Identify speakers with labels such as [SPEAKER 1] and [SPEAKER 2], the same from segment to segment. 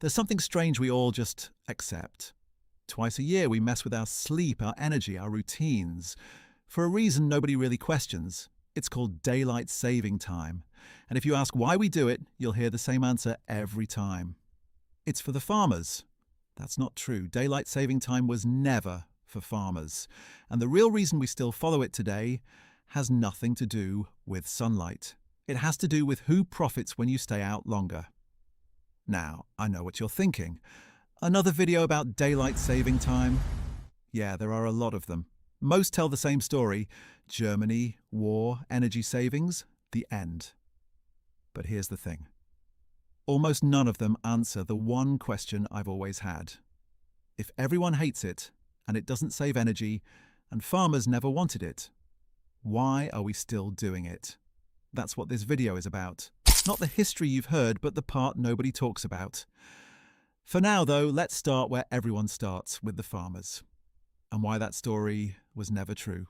[SPEAKER 1] There's something strange we all just accept. Twice a year we mess with our sleep, our energy, our routines. For a reason nobody really questions. It's called daylight saving time. And if you ask why we do it, you'll hear the same answer every time. It's for the farmers. That's not true. Daylight saving time was never for farmers. And the real reason we still follow it today has nothing to do with sunlight. It has to do with who profits when you stay out longer. Now, I know what you're thinking. Another video about daylight saving time? Yeah, there are a lot of them. Most tell the same story. Germany, war, energy savings, the end. But here's the thing. Almost none of them answer the one question I've always had. If everyone hates it, and it doesn't save energy, and farmers never wanted it, why are we still doing it? That's what this video is about. Not the history you've heard, but the part nobody talks about. For now, though, let's start where everyone starts, with the farmers. And why that story was never true.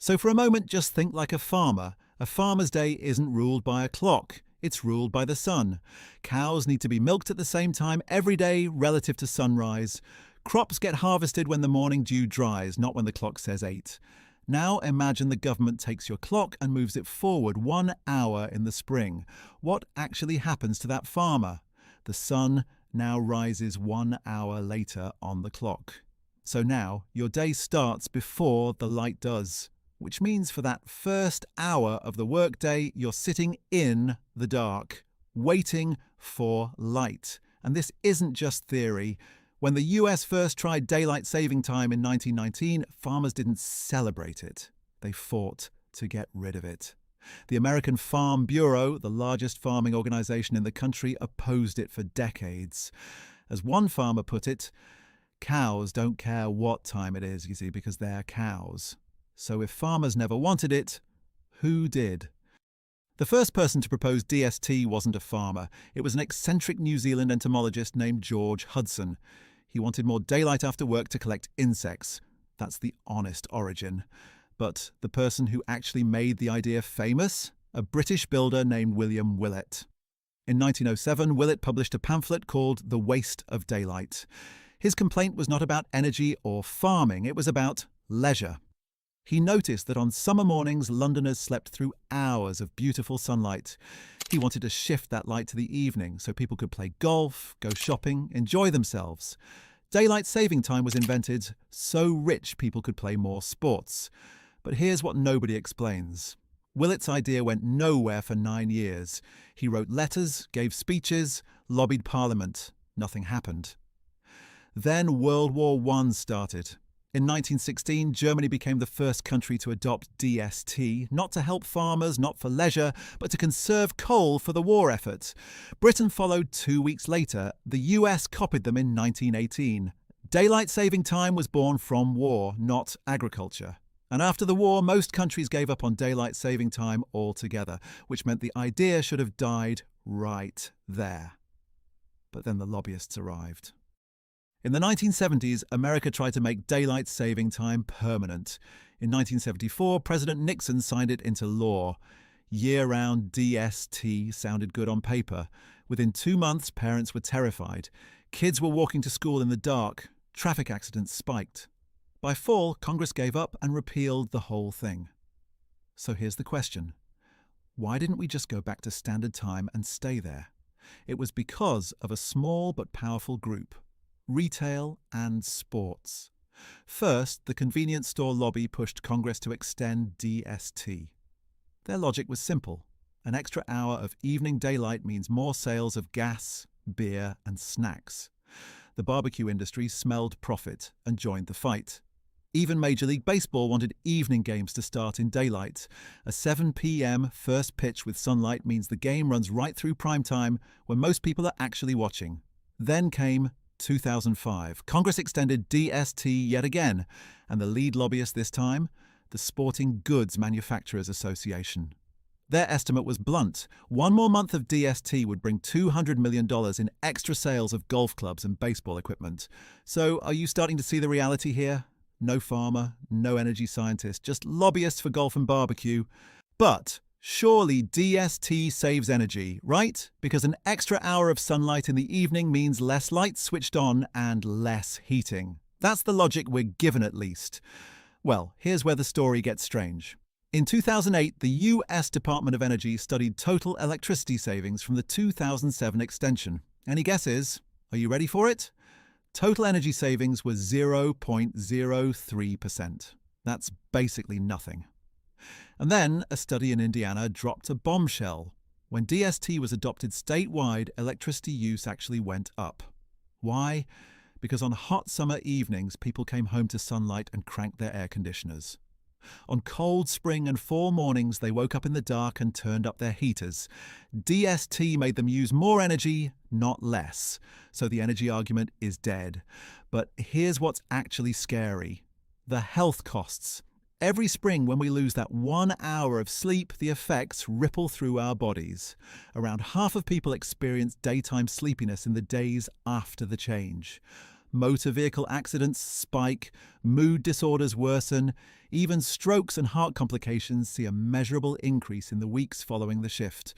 [SPEAKER 1] So for a moment, just think like a farmer. A farmer's day isn't ruled by a clock. It's ruled by the sun. Cows need to be milked at the same time every day relative to sunrise. Crops get harvested when the morning dew dries, not when the clock says 8. Now imagine the government takes your clock and moves it forward 1 hour in the spring. What actually happens to that farmer? The sun now rises 1 hour later on the clock. So now your day starts before the light does, which means for that first hour of the workday, you're sitting in the dark, waiting for light. And this isn't just theory. When the US first tried daylight saving time in 1919, farmers didn't celebrate it. They fought to get rid of it. The American Farm Bureau, the largest farming organization in the country, opposed it for decades. As one farmer put it, cows don't care what time it is, you see, because they're cows. So if farmers never wanted it, who did? The first person to propose DST wasn't a farmer. It was an eccentric New Zealand entomologist named George Hudson. He wanted more daylight after work to collect insects. That's the honest origin. But the person who actually made the idea famous? A British builder named William Willett. In 1907, Willett published a pamphlet called The Waste of Daylight. His complaint was not about energy or farming, it was about leisure. He noticed that on summer mornings, Londoners slept through hours of beautiful sunlight. He wanted to shift that light to the evening so people could play golf, go shopping, enjoy themselves. Daylight saving time was invented so rich people could play more sports. But here's what nobody explains. Willett's idea went nowhere for 9 years. He wrote letters, gave speeches, lobbied Parliament. Nothing happened. Then World War I started. In 1916, Germany became the first country to adopt DST, not to help farmers, not for leisure, but to conserve coal for the war effort. Britain followed 2 weeks later. The US copied them in 1918. Daylight saving time was born from war, not agriculture. And after the war, most countries gave up on daylight saving time altogether, which meant the idea should have died right there. But then the lobbyists arrived. In the 1970s, America tried to make daylight saving time permanent. In 1974, President Nixon signed it into law. Year-round DST sounded good on paper. Within 2 months, parents were terrified. Kids were walking to school in the dark. Traffic accidents spiked. By fall, Congress gave up and repealed the whole thing. So here's the question. Why didn't we just go back to standard time and stay there? It was because of a small but powerful group. Retail and sports. First, the convenience store lobby pushed Congress to extend DST. Their logic was simple. An extra hour of evening daylight means more sales of gas, beer, and snacks. The barbecue industry smelled profit and joined the fight. Even Major League Baseball wanted evening games to start in daylight. A 7 p.m. first pitch with sunlight means the game runs right through prime time when most people are actually watching. Then came 2005. Congress extended DST yet again, and the lead lobbyist this time, the Sporting Goods Manufacturers Association. Their estimate was blunt. 1 more month of DST would bring $200 million in extra sales of golf clubs and baseball equipment. So are you starting to see the reality here? No farmer, no energy scientist, just lobbyists for golf and barbecue. But Surely DST saves energy, right? Because an extra hour of sunlight in the evening means less light switched on and less heating. That's the logic we're given at least. Well, here's where the story gets strange. In 2008, the US Department of Energy studied total electricity savings from the 2007 extension. Any guesses? Are you ready for it? Total energy savings was 0.03%. That's basically nothing. And then a study in Indiana dropped a bombshell. When DST was adopted statewide, electricity use actually went up. Why? Because on hot summer evenings, people came home to sunlight and cranked their air conditioners. On cold spring and fall mornings, they woke up in the dark and turned up their heaters. DST made them use more energy, not less. So the energy argument is dead. But here's what's actually scary: the health costs. Every spring, when we lose that 1 hour of sleep, the effects ripple through our bodies. Around half of people experience daytime sleepiness in the days after the change. Motor vehicle accidents spike, mood disorders worsen, even strokes and heart complications see a measurable increase in the weeks following the shift.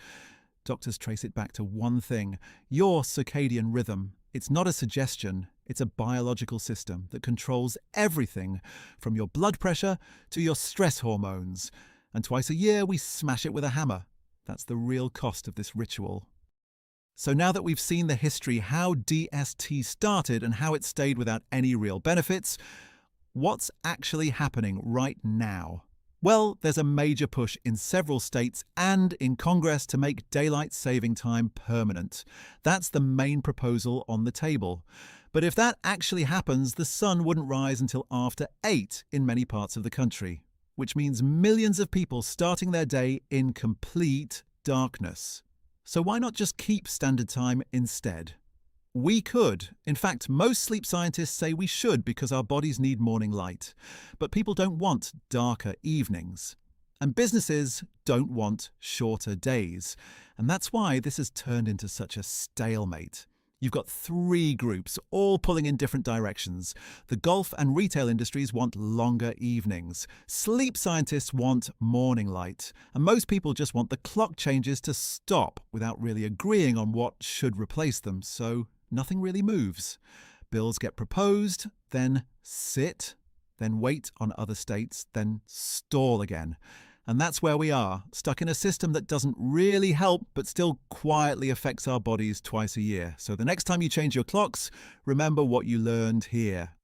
[SPEAKER 1] Doctors trace it back to one thing: your circadian rhythm. It's not a suggestion, it's a biological system that controls everything from your blood pressure to your stress hormones. And twice a year we smash it with a hammer. That's the real cost of this ritual. So now that we've seen the history, how DST started and how it stayed without any real benefits, what's actually happening right now? Well, there's a major push in several states and in Congress to make daylight saving time permanent. That's the main proposal on the table. But if that actually happens, the sun wouldn't rise until after 8 in many parts of the country, which means millions of people starting their day in complete darkness. So why not just keep standard time instead? We could. In fact, most sleep scientists say we should because our bodies need morning light. But people don't want darker evenings. And businesses don't want shorter days. And that's why this has turned into such a stalemate. You've got 3 groups, all pulling in different directions. The golf and retail industries want longer evenings. Sleep scientists want morning light. And most people just want the clock changes to stop without really agreeing on what should replace them. So nothing really moves. Bills get proposed, then sit, then wait on other states, then stall again. And that's where we are, stuck in a system that doesn't really help but still quietly affects our bodies twice a year. So the next time you change your clocks, remember what you learned here.